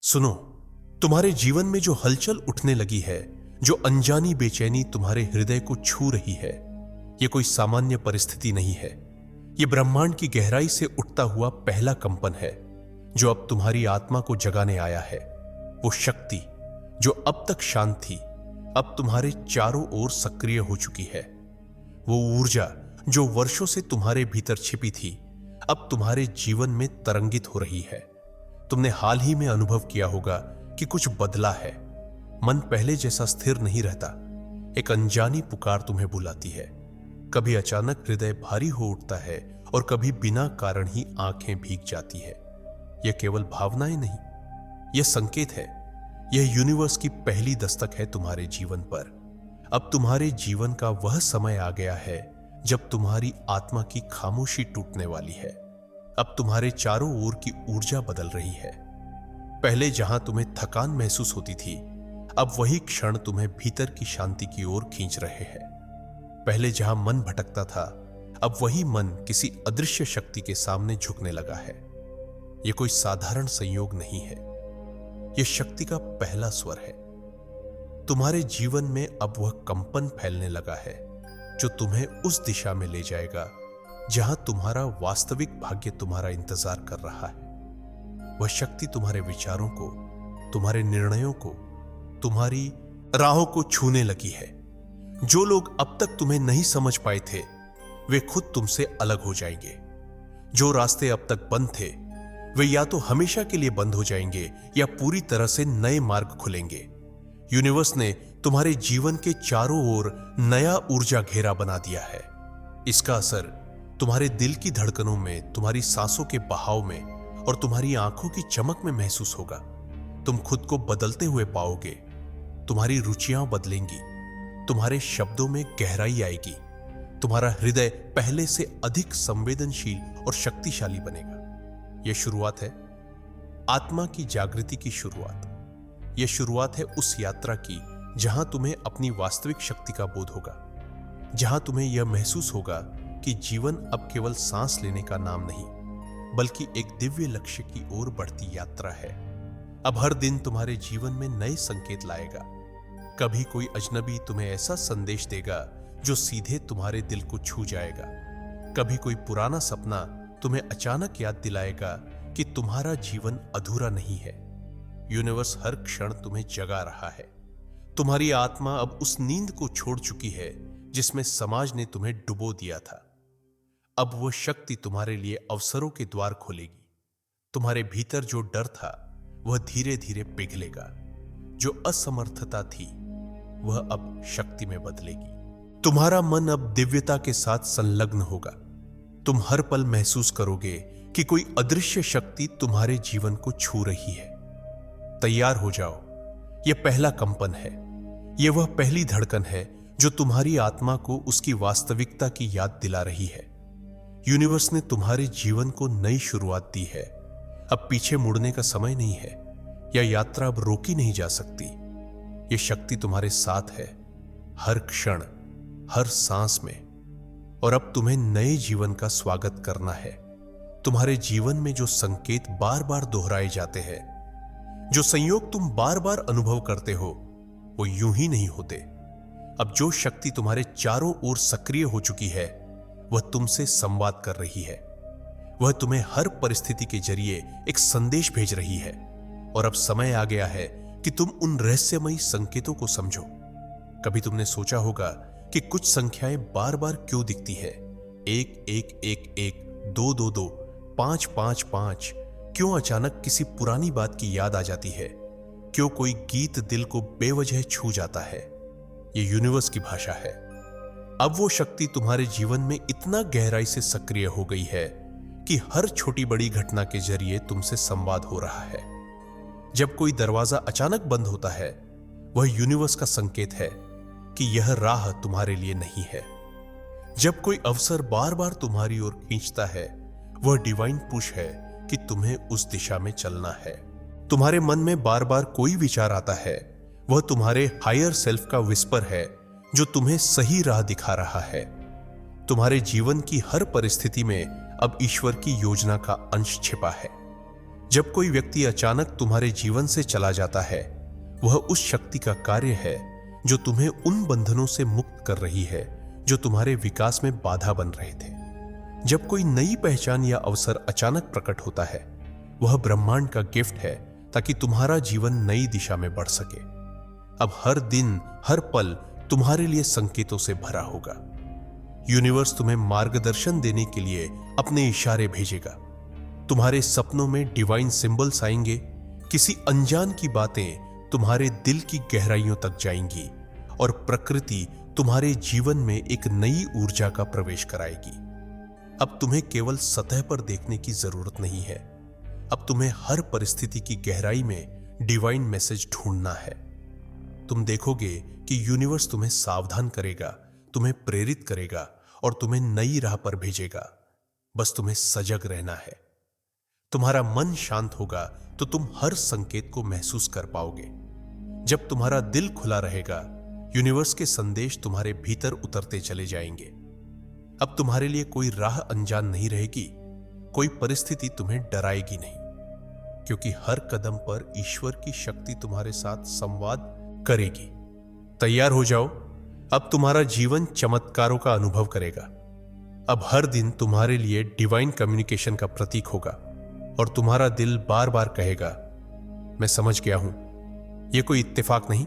सुनो, तुम्हारे जीवन में जो हलचल उठने लगी है, जो अनजानी बेचैनी तुम्हारे हृदय को छू रही है, यह कोई सामान्य परिस्थिति नहीं है। यह ब्रह्मांड की गहराई से उठता हुआ पहला कंपन है जो अब तुम्हारी आत्मा को जगाने आया है। वो शक्ति जो अब तक शांत थी, अब तुम्हारे चारों ओर सक्रिय हो चुकी है। वो ऊर्जा जो वर्षों से तुम्हारे भीतर छिपी थी, अब तुम्हारे जीवन में तरंगित हो रही है। तुमने हाल ही में अनुभव किया होगा कि कुछ बदला है। मन पहले जैसा स्थिर नहीं रहता। एक अनजानी पुकार तुम्हें बुलाती है। कभी अचानक हृदय भारी हो उठता है और कभी बिना कारण ही आंखें भीग जाती है। यह केवल भावनाएं नहीं, यह संकेत है। यह यूनिवर्स की पहली दस्तक है तुम्हारे जीवन पर। अब तुम्हारे जीवन का वह समय आ गया है जब तुम्हारी आत्मा की खामोशी टूटने वाली है। अब तुम्हारे चारों ओर की ऊर्जा बदल रही है। पहले जहां तुम्हें थकान महसूस होती थी, अब वही क्षण तुम्हें भीतर की शांति की ओर खींच रहे हैं। पहले जहां मन भटकता था, अब वही मन किसी अदृश्य शक्ति के सामने झुकने लगा है। यह कोई साधारण संयोग नहीं है, यह शक्ति का पहला स्वर है। तुम्हारे जीवन में अब वह कंपन फैलने लगा है जो तुम्हें उस दिशा में ले जाएगा जहां तुम्हारा वास्तविक भाग्य तुम्हारा इंतजार कर रहा है। वह शक्ति तुम्हारे विचारों को, तुम्हारे निर्णयों को, तुम्हारी राहों को छूने लगी है। जो लोग अब तक तुम्हें नहीं समझ पाए थे, वे खुद तुमसे अलग हो जाएंगे। जो रास्ते अब तक बंद थे, वे या तो हमेशा के लिए बंद हो जाएंगे या पूरी तरह से नए मार्ग खुलेंगे। यूनिवर्स ने तुम्हारे जीवन के चारों ओर नया ऊर्जा घेरा बना दिया है। इसका असर तुम्हारे दिल की धड़कनों में, तुम्हारी सांसों के बहाव में और तुम्हारी आंखों की चमक में महसूस होगा। तुम खुद को बदलते हुए पाओगे। तुम्हारी रुचियां बदलेंगी, तुम्हारे शब्दों में गहराई आएगी, तुम्हारा हृदय पहले से अधिक संवेदनशील और शक्तिशाली बनेगा। यह शुरुआत है आत्मा की जागृति की शुरुआत। यह शुरुआत है उस यात्रा की जहां तुम्हें अपनी वास्तविक शक्ति का बोध होगा, जहां तुम्हें यह महसूस होगा कि जीवन अब केवल सांस लेने का नाम नहीं, बल्कि एक दिव्य लक्ष्य की ओर बढ़ती यात्रा है। अब हर दिन तुम्हारे जीवन में नए संकेत लाएगा। कभी कोई अजनबी तुम्हें ऐसा संदेश देगा जो सीधे तुम्हारे दिल को छू जाएगा। कभी कोई पुराना सपना तुम्हें अचानक याद दिलाएगा कि तुम्हारा जीवन अधूरा नहीं है। यूनिवर्स हर क्षण तुम्हें जगा रहा है। तुम्हारी आत्मा अब उस नींद को छोड़ चुकी है जिसमें समाज ने तुम्हें डुबो दिया था। अब वह शक्ति तुम्हारे लिए अवसरों के द्वार खोलेगी। तुम्हारे भीतर जो डर था, वह धीरे धीरे पिघलेगा। जो असमर्थता थी, वह अब शक्ति में बदलेगी। तुम्हारा मन अब दिव्यता के साथ संलग्न होगा। तुम हर पल महसूस करोगे कि कोई अदृश्य शक्ति तुम्हारे जीवन को छू रही है। तैयार हो जाओ, यह पहला कंपन है। यह वह पहली धड़कन है जो तुम्हारी आत्मा को उसकी वास्तविकता की याद दिला रही है। यूनिवर्स ने तुम्हारे जीवन को नई शुरुआत दी है। अब पीछे मुड़ने का समय नहीं है। यह यात्रा अब रोकी नहीं जा सकती। यह शक्ति तुम्हारे साथ है, हर क्षण, हर सांस में। और अब तुम्हें नए जीवन का स्वागत करना है। तुम्हारे जीवन में जो संकेत बार बार दोहराए जाते हैं, जो संयोग तुम बार बार अनुभव करते हो, वो यूं ही नहीं होते। अब जो शक्ति तुम्हारे चारों ओर सक्रिय हो चुकी है, वह तुमसे संवाद कर रही है। वह तुम्हें हर परिस्थिति के जरिए एक संदेश भेज रही है। और अब समय आ गया है कि तुम उन रहस्यमयी संकेतों को समझो। कभी तुमने सोचा होगा कि कुछ संख्याएं बार बार क्यों दिखती है? 1 1 1 1, 2 2 2, 5 5 5। क्यों अचानक किसी पुरानी बात की याद आ जाती है? क्यों कोई गीत दिल को बेवजह छू जाता है? यह यूनिवर्स की भाषा है। अब वो शक्ति तुम्हारे जीवन में इतना गहराई से सक्रिय हो गई है कि हर छोटी बड़ी घटना के जरिए तुमसे संवाद हो रहा है। जब कोई दरवाजा अचानक बंद होता है, वह यूनिवर्स का संकेत है कि यह राह तुम्हारे लिए नहीं है। जब कोई अवसर बार बार तुम्हारी ओर खींचता है, वह डिवाइन पुश है कि तुम्हें उस दिशा में चलना है। तुम्हारे मन में बार बार कोई विचार आता है, वह तुम्हारे हायर सेल्फ का विस्पर है जो तुम्हें सही राह दिखा रहा है। तुम्हारे जीवन की हर परिस्थिति में अब ईश्वर की योजना का अंश छिपा है। जब कोई व्यक्ति अचानक तुम्हारे जीवन से चला जाता है, वह उस शक्ति का कार्य है जो तुम्हें उन बंधनों से मुक्त कर रही है जो तुम्हारे विकास में बाधा बन रहे थे। जब कोई नई पहचान या अवसर अचानक प्रकट होता है, वह ब्रह्मांड का गिफ्ट है ताकि तुम्हारा जीवन नई दिशा में बढ़ सके। अब हर दिन, हर पल तुम्हारे लिए संकेतों से भरा होगा। यूनिवर्स तुम्हें मार्गदर्शन देने के लिए अपने इशारे भेजेगा। तुम्हारे सपनों में डिवाइन सिंबल्स आएंगे। किसी अनजान की बातें तुम्हारे दिल की गहराइयों तक जाएंगी और प्रकृति तुम्हारे जीवन में एक नई ऊर्जा का प्रवेश कराएगी। अब तुम्हें केवल सतह पर देखने की जरूरत नहीं है। अब तुम्हें हर परिस्थिति की गहराई में डिवाइन मैसेज ढूंढना है। तुम देखोगे कि यूनिवर्स तुम्हें सावधान करेगा, तुम्हें प्रेरित करेगा और तुम्हें नई राह पर भेजेगा। बस तुम्हें सजग रहना है। तुम्हारा मन शांत होगा तो तुम हर संकेत को महसूस कर पाओगे। जब तुम्हारा दिल खुला रहेगा, यूनिवर्स के संदेश तुम्हारे भीतर उतरते चले जाएंगे। अब तुम्हारे लिए कोई राह अनजान नहीं रहेगी, कोई परिस्थिति तुम्हें डराएगी नहीं, क्योंकि हर कदम पर ईश्वर की शक्ति तुम्हारे साथ संवाद करेगी। तैयार हो जाओ, अब तुम्हारा जीवन चमत्कारों का अनुभव करेगा। अब हर दिन तुम्हारे लिए डिवाइन कम्युनिकेशन का प्रतीक होगा और तुम्हारा दिल बार बार कहेगा, मैं समझ गया हूं। यह कोई इत्तेफाक नहीं,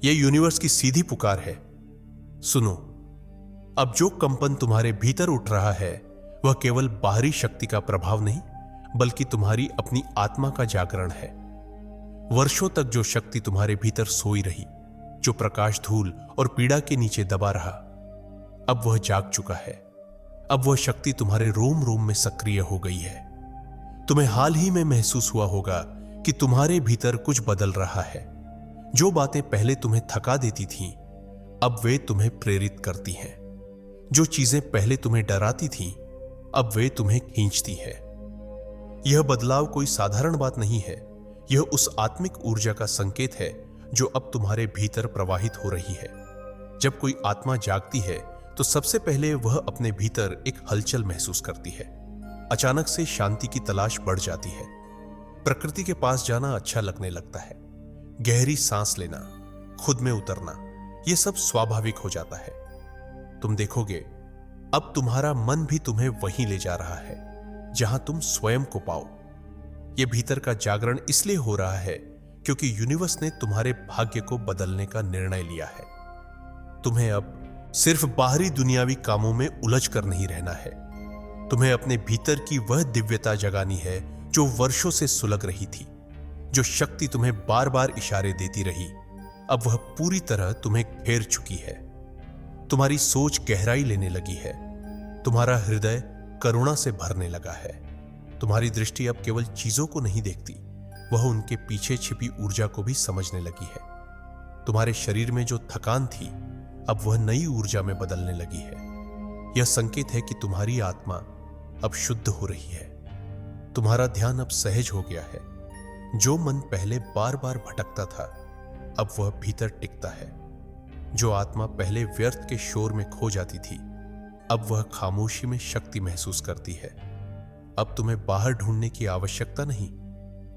यह यूनिवर्स की सीधी पुकार है। सुनो, अब जो कंपन तुम्हारे भीतर उठ रहा है, वह केवल बाहरी शक्ति का प्रभाव नहीं, बल्कि तुम्हारी अपनी आत्मा का जागरण है। वर्षों तक जो शक्ति तुम्हारे भीतर सोई रही, जो प्रकाश, धूल और पीड़ा के नीचे दबा रहा, अब वह जाग चुका है। अब वह शक्ति तुम्हारे रोम रोम में सक्रिय हो गई है। तुम्हें हाल ही में महसूस हुआ होगा कि तुम्हारे भीतर कुछ बदल रहा है। जो बातें पहले तुम्हें थका देती थीं, अब वे तुम्हें प्रेरित करती हैं। जो चीजें पहले तुम्हें डराती थीं, अब वे तुम्हें खींचती है। यह बदलाव कोई साधारण बात नहीं है। यह उस आत्मिक ऊर्जा का संकेत है जो अब तुम्हारे भीतर प्रवाहित हो रही है। जब कोई आत्मा जागती है तो सबसे पहले वह अपने भीतर एक हलचल महसूस करती है। अचानक से शांति की तलाश बढ़ जाती है। प्रकृति के पास जाना अच्छा लगने लगता है। गहरी सांस लेना, खुद में उतरना, यह सब स्वाभाविक हो जाता है। तुम देखोगे, अब तुम्हारा मन भी तुम्हें वहीं ले जा रहा है जहां तुम स्वयं को पाओ। यह भीतर का जागरण इसलिए हो रहा है क्योंकि यूनिवर्स ने तुम्हारे भाग्य को बदलने का निर्णय लिया है। तुम्हें अब सिर्फ बाहरी दुनियावी कामों में उलझ कर नहीं रहना है। तुम्हें अपने भीतर की वह दिव्यता जगानी है जो वर्षों से सुलग रही थी। जो शक्ति तुम्हें बार बार इशारे देती रही, अब वह पूरी तरह तुम्हें घेर चुकी है। तुम्हारी सोच गहराई लेने लगी है। तुम्हारा हृदय करुणा से भरने लगा है। तुम्हारी दृष्टि अब केवल चीजों को नहीं देखती, वह उनके पीछे छिपी ऊर्जा को भी समझने लगी है। तुम्हारे शरीर में जो थकान थी, अब वह नई ऊर्जा में बदलने लगी है। यह संकेत है कि तुम्हारी आत्मा अब शुद्ध हो रही है। तुम्हारा ध्यान अब सहज हो गया है। जो मन पहले बार बार भटकता था, अब वह भीतर टिकता है। जो आत्मा पहले व्यर्थ के शोर में खो जाती थी, अब वह खामोशी में शक्ति महसूस करती है। अब तुम्हें बाहर ढूंढने की आवश्यकता नहीं,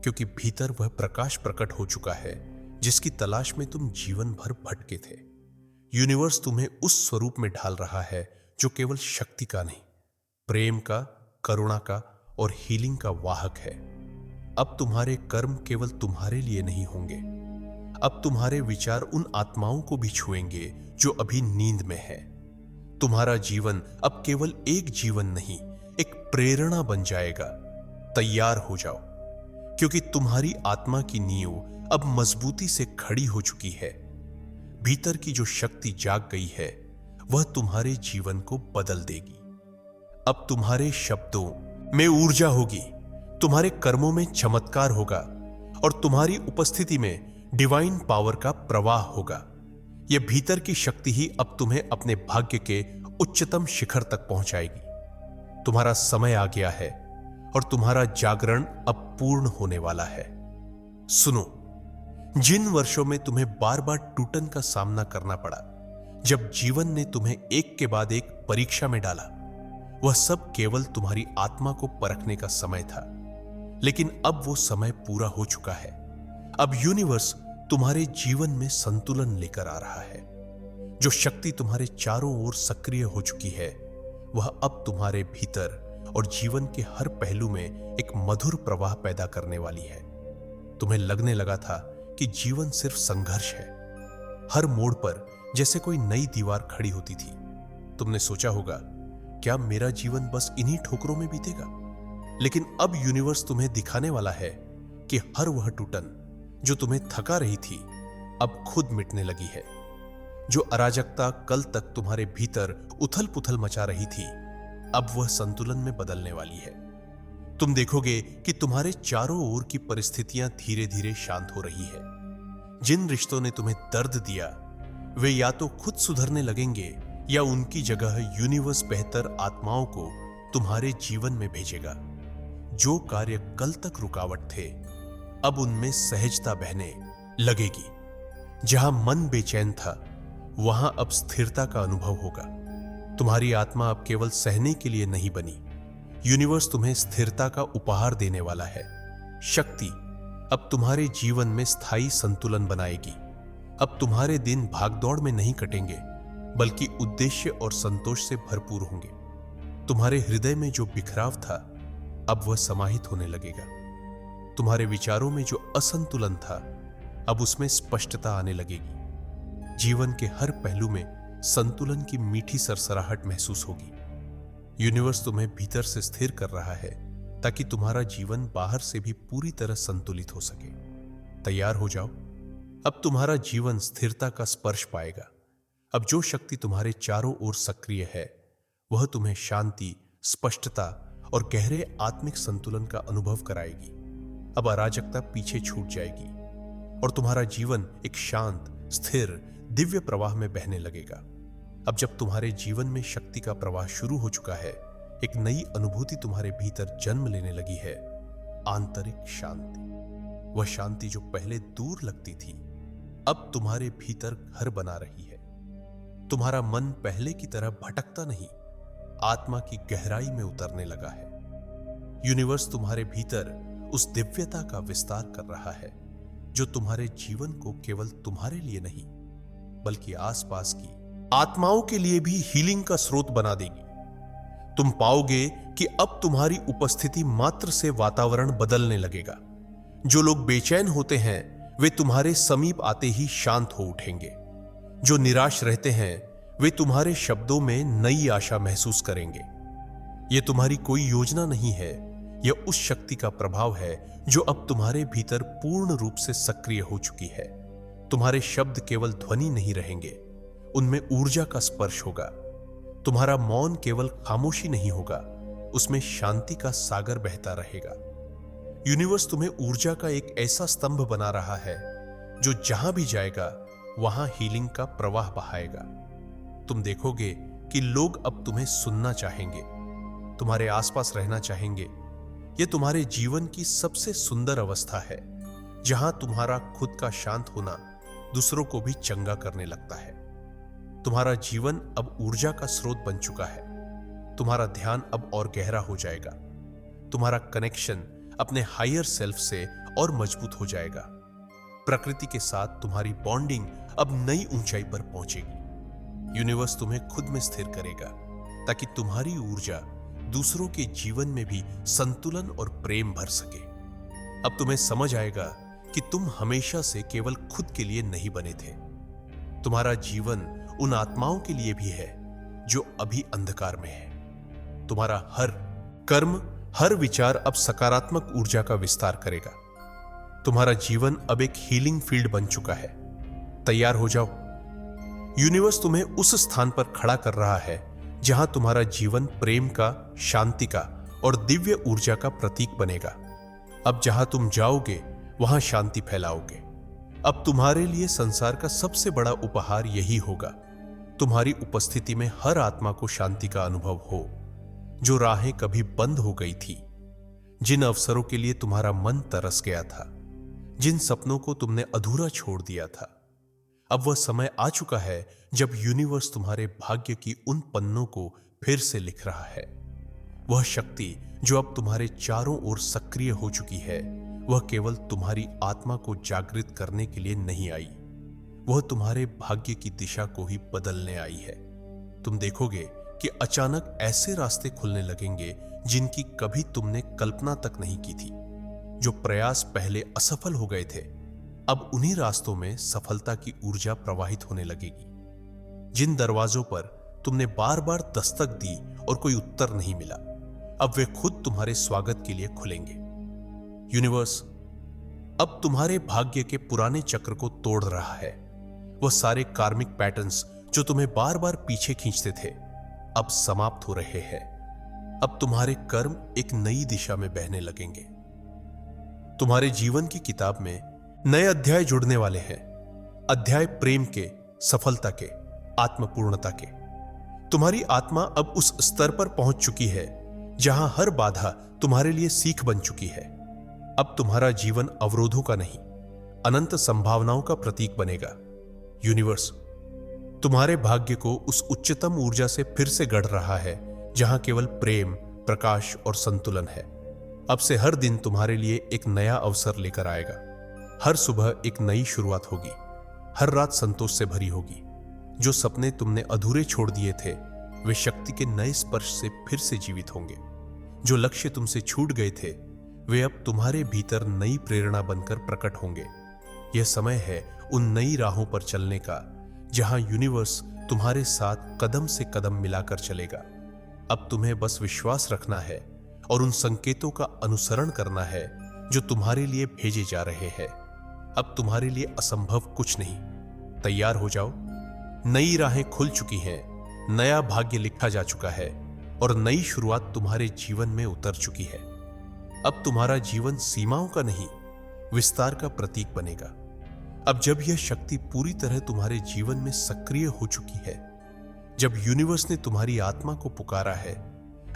क्योंकि भीतर वह प्रकाश प्रकट हो चुका है जिसकी तलाश में तुम जीवन भर भटके थे। यूनिवर्स तुम्हें उस स्वरूप में ढाल रहा है जो केवल शक्ति का नहीं, प्रेम का, करुणा का और हीलिंग का वाहक है। अब तुम्हारे कर्म केवल तुम्हारे लिए नहीं होंगे। अब तुम्हारे विचार उन आत्माओं को भी छुएंगे जो अभी नींद में है। तुम्हारा जीवन अब केवल एक जीवन नहीं, एक प्रेरणा बन जाएगा। तैयार हो जाओ, क्योंकि तुम्हारी आत्मा की नींव अब मजबूती से खड़ी हो चुकी है। भीतर की जो शक्ति जाग गई है, वह तुम्हारे जीवन को बदल देगी। अब तुम्हारे शब्दों में ऊर्जा होगी, तुम्हारे कर्मों में चमत्कार होगा और तुम्हारी उपस्थिति में डिवाइन पावर का प्रवाह होगा। यह भीतर की शक्ति ही अब तुम्हें अपने भाग्य के उच्चतम शिखर तक पहुंचाएगी। तुम्हारा समय आ गया है और तुम्हारा जागरण अब पूर्ण होने वाला है। सुनो, जिन वर्षों में तुम्हें बार बार टूटन का सामना करना पड़ा, जब जीवन ने तुम्हें एक के बाद एक परीक्षा में डाला, वह सब केवल तुम्हारी आत्मा को परखने का समय था। लेकिन अब वो समय पूरा हो चुका है। अब यूनिवर्स तुम्हारे जीवन में संतुलन लेकर आ रहा है। जो शक्ति तुम्हारे चारों ओर सक्रिय हो चुकी है, वह अब तुम्हारे भीतर और जीवन के हर पहलू में एक मधुर प्रवाह पैदा करने वाली है। तुम्हें लगने लगा था कि जीवन सिर्फ संघर्ष है। हर मोड़ पर जैसे कोई नई दीवार खड़ी होती थी। तुमने सोचा होगा, क्या मेरा जीवन बस इन्हीं ठोकरों में बीतेगा? लेकिन अब यूनिवर्स तुम्हें दिखाने वाला है कि हर वह टूटन जो तुम्हें थका रही थी, अब खुद मिटने लगी है। जो अराजकता कल तक तुम्हारे भीतर उथल पुथल मचा रही थी, अब वह संतुलन में बदलने वाली है। तुम देखोगे कि तुम्हारे चारों ओर की परिस्थितियां धीरे धीरे शांत हो रही है। जिन रिश्तों ने तुम्हें दर्द दिया, वे या तो खुद सुधरने लगेंगे या उनकी जगह यूनिवर्स बेहतर आत्माओं को तुम्हारे जीवन में भेजेगा। जो कार्य कल तक रुकावट थे, अब उनमें सहजता बहने लगेगी। जहां मन बेचैन था, वहां अब स्थिरता का अनुभव होगा। तुम्हारी आत्मा अब केवल सहने के लिए नहीं बनी। यूनिवर्स तुम्हें स्थिरता का उपहार देने वाला है। शक्ति अब तुम्हारे जीवन में स्थायी संतुलन बनाएगी। अब तुम्हारे दिन भागदौड़ में नहीं कटेंगे, बल्कि उद्देश्य और संतोष से भरपूर होंगे। तुम्हारे हृदय में जो बिखराव था, अब वह समाहित होने लगेगा। तुम्हारे विचारों में जो असंतुलन था, अब उसमें स्पष्टता आने लगेगी। जीवन के हर पहलू में संतुलन की मीठी सरसराहट महसूस होगी। यूनिवर्स तुम्हें भीतर से स्थिर कर रहा है ताकि तुम्हारा जीवन बाहर से भी पूरी तरह संतुलित हो सके। तैयार हो जाओ। अब तुम्हारा जीवन स्थिरता का स्पर्श पाएगा। अब जो शक्ति तुम्हारे चारों ओर सक्रिय है, वह तुम्हें शांति, स्पष्टता और गहरे आत्मिक संतुलन का अनुभव कराएगी। अब अराजकता पीछे छूट जाएगी और तुम्हारा जीवन एक शांत, स्थिर, दिव्य प्रवाह में बहने लगेगा। अब जब तुम्हारे जीवन में शक्ति का प्रवाह शुरू हो चुका है, एक नई अनुभूति तुम्हारे भीतर जन्म लेने लगी है, आंतरिक शांति। वह शांति जो पहले दूर लगती थी, अब तुम्हारे भीतर घर बना रही है। तुम्हारा मन पहले की तरह भटकता नहीं, आत्मा की गहराई में उतरने लगा है। यूनिवर्स तुम्हारे भीतर उस दिव्यता का विस्तार कर रहा है जो तुम्हारे जीवन को केवल तुम्हारे लिए नहीं, बल्कि आसपास की आत्माओं के लिए भी हीलिंग का स्रोत बना देगी। तुम पाओगे कि अब तुम्हारी उपस्थिति मात्र से वातावरण बदलने लगेगा। जो लोग बेचैन होते हैं, वे तुम्हारे समीप आते ही शांत हो उठेंगे। जो निराश रहते हैं, वे तुम्हारे शब्दों में नई आशा महसूस करेंगे। यह तुम्हारी कोई योजना नहीं है, यह उस शक्ति का प्रभाव है जो अब तुम्हारे भीतर पूर्ण रूप से सक्रिय हो चुकी है। तुम्हारे शब्द केवल ध्वनि नहीं रहेंगे, उनमें ऊर्जा का स्पर्श होगा। तुम्हारा मौन केवल खामोशी नहीं होगा, उसमें शांति का सागर बहता रहेगा। यूनिवर्स तुम्हें ऊर्जा का एक ऐसा स्तंभ बना रहा है जो जहां भी जाएगा वहां हीलिंग का प्रवाह बहाएगा। तुम देखोगे कि लोग अब तुम्हें सुनना चाहेंगे, तुम्हारे आसपास रहना चाहेंगे। यह तुम्हारे जीवन की सबसे सुंदर अवस्था है, जहां तुम्हारा खुद का शांत होना दूसरों को भी चंगा करने लगता है। तुम्हारा जीवन अब ऊर्जा का स्रोत बन चुका है। तुम्हारा ध्यान अब और गहरा हो जाएगा। तुम्हारा कनेक्शन अपने हायर सेल्फ से और मजबूत हो जाएगा। प्रकृति के साथ तुम्हारी बॉन्डिंग अब नई ऊंचाई पर पहुंचेगी। यूनिवर्स तुम्हें खुद में स्थिर करेगा ताकि तुम्हारी ऊर्जा दूसरों के जीवन में भी संतुलन और प्रेम भर सके। अब तुम्हें समझ आएगा कि तुम हमेशा से केवल खुद के लिए नहीं बने थे। तुम्हारा जीवन उन आत्माओं के लिए भी है जो अभी अंधकार में है। तुम्हारा हर कर्म, हर विचार अब सकारात्मक ऊर्जा का विस्तार करेगा। तुम्हारा जीवन अब एक हीलिंग फील्ड बन चुका है। तैयार हो जाओ। यूनिवर्स तुम्हें उस स्थान पर खड़ा कर रहा है जहां तुम्हारा जीवन प्रेम का, शांति का और दिव्य ऊर्जा का प्रतीक बनेगा। अब जहां तुम जाओगे वहां शांति फैलाओगे। अब तुम्हारे लिए संसार का सबसे बड़ा उपहार यही होगा, तुम्हारी उपस्थिति में हर आत्मा को शांति का अनुभव हो। जो राहें कभी बंद हो गई थी, जिन अवसरों के लिए तुम्हारा मन तरस गया था, जिन सपनों को तुमने अधूरा छोड़ दिया था, अब वह समय आ चुका है जब यूनिवर्स तुम्हारे भाग्य की उन पन्नों को फिर से लिख रहा है। वह शक्ति जो अब तुम्हारे चारों ओर सक्रिय हो चुकी है, वह केवल तुम्हारी आत्मा को जागृत करने के लिए नहीं आई, वह तुम्हारे भाग्य की दिशा को ही बदलने आई है। तुम देखोगे कि अचानक ऐसे रास्ते खुलने लगेंगे जिनकी कभी तुमने कल्पना तक नहीं की थी। जो प्रयास पहले असफल हो गए थे, अब उन्हीं रास्तों में सफलता की ऊर्जा प्रवाहित होने लगेगी। जिन दरवाजों पर तुमने बार बार दस्तक दी और कोई उत्तर नहीं मिला, अब वे खुद तुम्हारे स्वागत के लिए खुलेंगे। यूनिवर्स अब तुम्हारे भाग्य के पुराने चक्र को तोड़ रहा है। वह सारे कार्मिक पैटर्न्स जो तुम्हें बार बार पीछे खींचते थे, अब समाप्त हो रहे हैं। अब तुम्हारे कर्म एक नई दिशा में बहने लगेंगे। तुम्हारे जीवन की किताब में नए अध्याय जुड़ने वाले हैं। अध्याय प्रेम के, सफलता के, आत्मपूर्णता के। तुम्हारी आत्मा अब उस स्तर पर पहुंच चुकी है जहां हर बाधा तुम्हारे लिए सीख बन चुकी है। अब तुम्हारा जीवन अवरोधों का नहीं, अनंत संभावनाओं का प्रतीक बनेगा। यूनिवर्स तुम्हारे भाग्य को उस उच्चतम ऊर्जा से फिर से गढ़ रहा है जहां केवल प्रेम, प्रकाश और संतुलन है। अब से हर दिन तुम्हारे लिए एक नया अवसर लेकर आएगा। हर सुबह एक नई शुरुआत होगी, हर रात संतोष से भरी होगी। जो सपने तुमने अधूरे छोड़ दिए थे, वे शक्ति के नए स्पर्श से फिर से जीवित होंगे। जो लक्ष्य तुमसे छूट गए थे, वे अब तुम्हारे भीतर नई प्रेरणा बनकर प्रकट होंगे। यह समय है उन नई राहों पर चलने का जहां यूनिवर्स तुम्हारे साथ कदम से कदम मिलाकर चलेगा। अब तुम्हें बस विश्वास रखना है और उन संकेतों का अनुसरण करना है जो तुम्हारे लिए भेजे जा रहे हैं। अब तुम्हारे लिए असंभव कुछ नहीं। तैयार हो जाओ। नई राहें खुल चुकी हैं, नया भाग्य लिखा जा चुका है और नई शुरुआत तुम्हारे जीवन में उतर चुकी है। अब तुम्हारा जीवन सीमाओं का नहीं, विस्तार का प्रतीक बनेगा। अब जब यह शक्ति पूरी तरह तुम्हारे जीवन में सक्रिय हो चुकी है, जब यूनिवर्स ने तुम्हारी आत्मा को पुकारा है,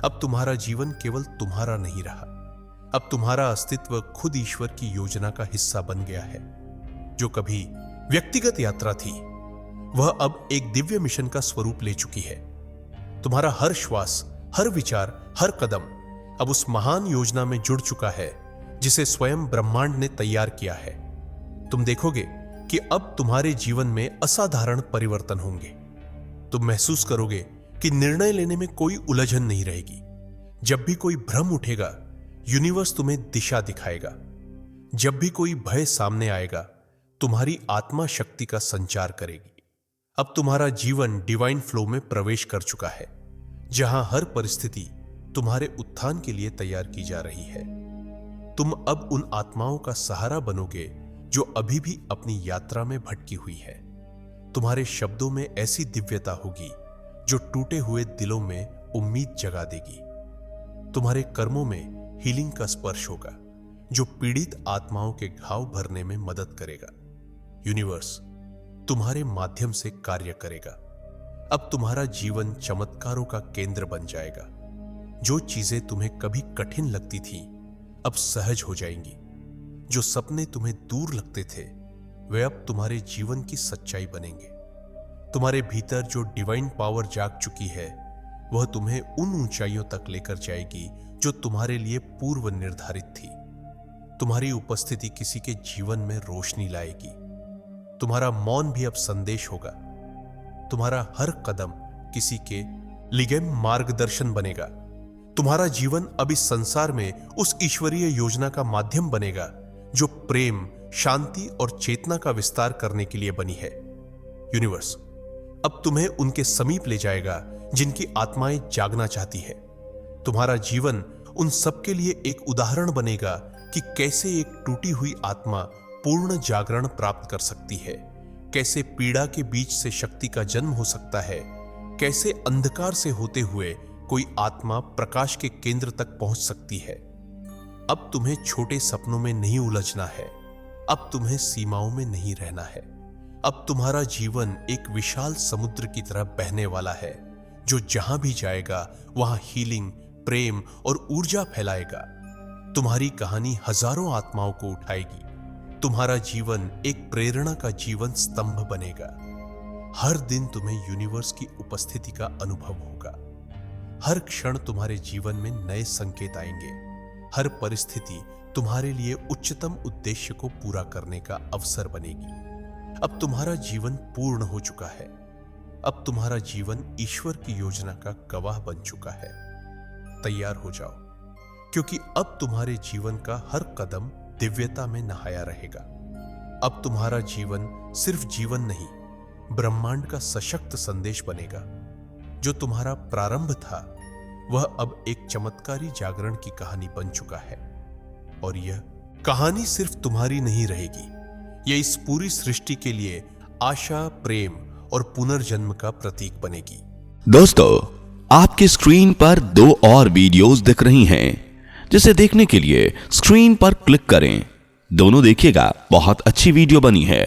अब तुम्हारा जीवन केवल तुम्हारा नहीं रहा। अब तुम्हारा अस्तित्व खुद ईश्वर की योजना का हिस्सा बन गया है। जो कभी व्यक्तिगत यात्रा थी, वह अब एक दिव्य मिशन का स्वरूप ले चुकी है। तुम्हारा हर श्वास, हर विचार, हर कदम अब उस महान योजना में जुड़ चुका है जिसे स्वयं ब्रह्मांड ने तैयार किया है। तुम देखोगे कि अब तुम्हारे जीवन में असाधारण परिवर्तन होंगे। तुम महसूस करोगे कि निर्णय लेने में कोई उलझन नहीं रहेगी। जब भी कोई भ्रम उठेगा, यूनिवर्स तुम्हें दिशा दिखाएगा। जब भी कोई भय सामने आएगा, तुम्हारी आत्मा शक्ति का संचार करेगी। अब तुम्हारा जीवन डिवाइन फ्लो में प्रवेश कर चुका है, जहां हर परिस्थिति तुम्हारे उत्थान के लिए तैयार की जा रही है। तुम अब उन आत्माओं का सहारा बनोगे जो अभी भी अपनी यात्रा में भटकी हुई है। तुम्हारे शब्दों में ऐसी दिव्यता होगी जो टूटे हुए दिलों में उम्मीद जगा देगी। तुम्हारे कर्मों में हीलिंग का स्पर्श होगा जो पीड़ित आत्माओं के घाव भरने में मदद करेगा। यूनिवर्स तुम्हारे माध्यम से कार्य करेगा। अब तुम्हारा जीवन चमत्कारों का केंद्र बन जाएगा। जो चीजें तुम्हें कभी कठिन लगती थीं, अब सहज हो जाएंगी। जो सपने तुम्हें दूर लगते थे, वे अब तुम्हारे जीवन की सच्चाई बनेंगे। तुम्हारे भीतर जो डिवाइन पावर जाग चुकी है, वह तुम्हें उन ऊंचाइयों तक लेकर जाएगी जो तुम्हारे लिए पूर्व निर्धारित थी। तुम्हारी उपस्थिति किसी के जीवन में रोशनी लाएगी। तुम्हारा मौन भी अब संदेश होगा। तुम्हारा हर कदम किसी के लिए मार्गदर्शन बनेगा। तुम्हारा जीवन अब इस संसार में उस ईश्वरीय योजना का माध्यम बनेगा जो प्रेम, शांति और चेतना का विस्तार करने के लिए बनी है। यूनिवर्स अब तुम्हें उनके समीप ले जाएगा जिनकी आत्माएं जागना चाहती है। तुम्हारा जीवन उन सबके लिए एक उदाहरण बनेगा कि कैसे एक टूटी हुई आत्मा पूर्ण जागरण प्राप्त कर सकती है, कैसे पीड़ा के बीच से शक्ति का जन्म हो सकता है, कैसे अंधकार से होते हुए कोई आत्मा प्रकाश के केंद्र तक पहुंच सकती है। अब तुम्हें छोटे सपनों में नहीं उलझना है। अब तुम्हें सीमाओं में नहीं रहना है। अब तुम्हारा जीवन एक विशाल समुद्र की तरह बहने वाला है जो जहां भी जाएगा वहां हीलिंग, प्रेम और ऊर्जा फैलाएगा। तुम्हारी कहानी हजारों आत्माओं को उठाएगी। तुम्हारा जीवन एक प्रेरणा का जीवन स्तंभ बनेगा। हर दिन तुम्हें यूनिवर्स की उपस्थिति का अनुभव होगा। हर क्षण तुम्हारे जीवन में नए संकेत आएंगे। हर परिस्थिति तुम्हारे लिए उच्चतम उद्देश्य को पूरा करने का अवसर बनेगी। अब तुम्हारा जीवन पूर्ण हो चुका है। अब तुम्हारा जीवन ईश्वर की योजना का गवाह बन चुका है। तैयार हो जाओ, क्योंकि अब तुम्हारे जीवन का हर कदम दिव्यता में नहाया रहेगा। अब तुम्हारा जीवन सिर्फ जीवन नहीं, ब्रह्मांड का सशक्त संदेश बनेगा। जो तुम्हारा प्रारंभ था वह अब एक चमत्कारी जागरण की कहानी बन चुका है। और यह कहानी सिर्फ तुम्हारी नहीं रहेगी, यह इस पूरी सृष्टि के लिए आशा, प्रेम और पुनर्जन्म का प्रतीक बनेगी। दोस्तों, आपकी स्क्रीन पर 2 और वीडियोस दिख रही हैं, जिसे देखने के लिए स्क्रीन पर क्लिक करें। दोनों देखिएगा, बहुत अच्छी वीडियो बनी है।